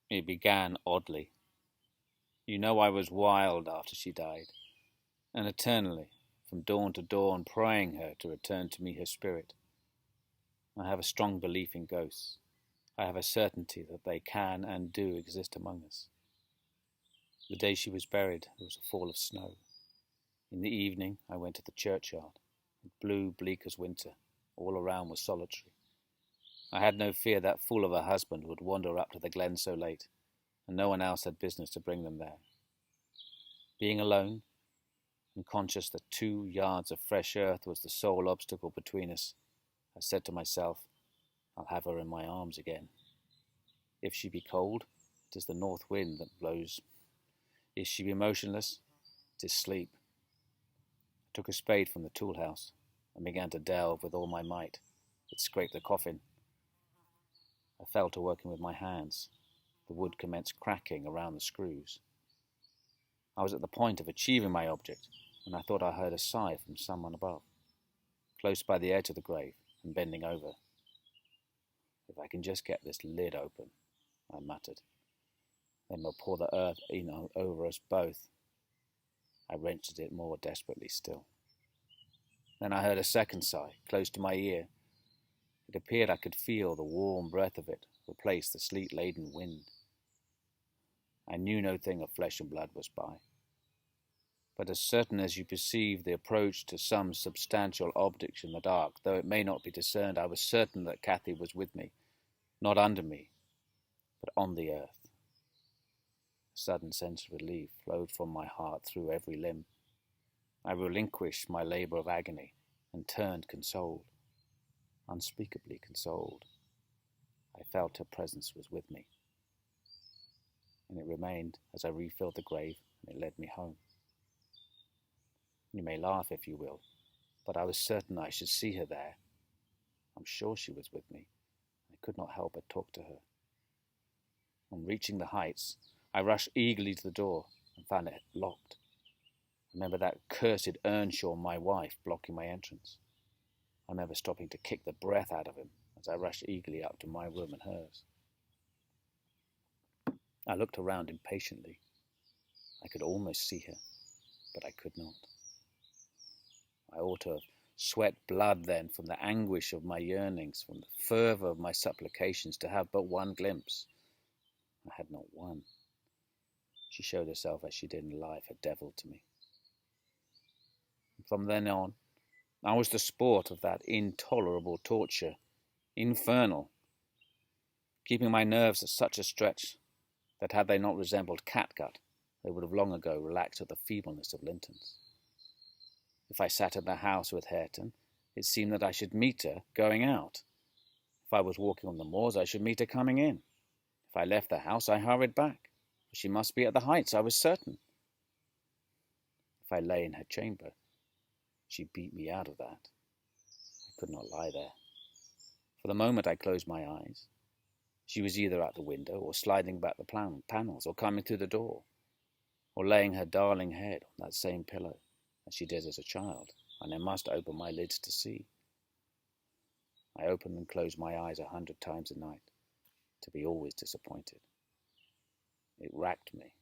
It began oddly. You know I was wild after she died, and eternally, from dawn to dawn, praying her to return to me her spirit. I have a strong belief in ghosts. I have a certainty that they can and do exist among us. The day she was buried, there was a fall of snow. In the evening, I went to the churchyard. It blew bleak as winter. All around was solitary. I had no fear that fool of a husband would wander up to the glen so late, and no one else had business to bring them there. Being alone, and conscious that 2 yards of fresh earth was the sole obstacle between us, I said to myself, I'll have her in my arms again. If she be cold, it is the north wind that blows. If she be motionless, it is sleep. I took a spade from the tool house and began to delve with all my might. It scraped the coffin. I fell to working with my hands. The wood commenced cracking around the screws. I was at the point of achieving my object, and I thought I heard a sigh from someone above, close by the edge of the grave and bending over. If I can just get this lid open, I muttered, then we'll pour the earth in over us both. I wrenched at it more desperately still. Then I heard a second sigh, close to my ear. It appeared I could feel the warm breath of it replace the sleet-laden wind. I knew no thing of flesh and blood was by. But as certain as you perceive the approach to some substantial object in the dark, though it may not be discerned, I was certain that Cathy was with me, not under me, but on the earth. A sudden sense of relief flowed from my heart through every limb. I relinquished my labour of agony and turned consoled, unspeakably consoled. I felt her presence was with me, and it remained as I refilled the grave, and it led me home. You may laugh if you will, but I was certain I should see her there. I'm sure she was with me. I could not help but talk to her. On reaching the heights, I rushed eagerly to the door and found it locked. I remember that cursed Earnshaw, my wife, blocking my entrance. I remember stopping to kick the breath out of him as I rushed eagerly up to my room and hers. I looked around impatiently. I could almost see her, but I could not. I ought to have sweat blood then from the anguish of my yearnings, from the fervour of my supplications, to have but one glimpse. I had not one. She showed herself as she did in life, a devil to me. From then on, I was the sport of that intolerable torture, infernal, keeping my nerves at such a stretch that had they not resembled catgut, they would have long ago relaxed with the feebleness of Linton's. If I sat in the house with Hareton, it seemed that I should meet her going out. If I was walking on the moors, I should meet her coming in. If I left the house, I hurried back, for she must be at the heights, I was certain. If I lay in her chamber, she beat me out of that. I could not lie there. For the moment I closed my eyes, she was either at the window, or sliding back the panels, or coming through the door, or laying her darling head on that same pillow, as she did as a child, and I must open my lids to see. I opened and closed my eyes 100 times a night, to be always disappointed. It racked me.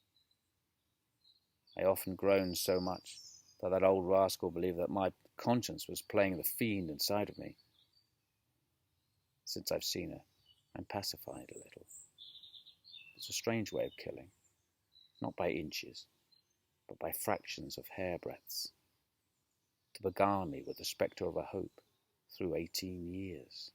I often groaned so much that old rascal believed that my conscience was playing the fiend inside of me. Since I've seen her, I'm pacified a little. It's a strange way of killing, not by inches, but by fractions of hairbreadths, to beguile me with the spectre of a hope through 18 years.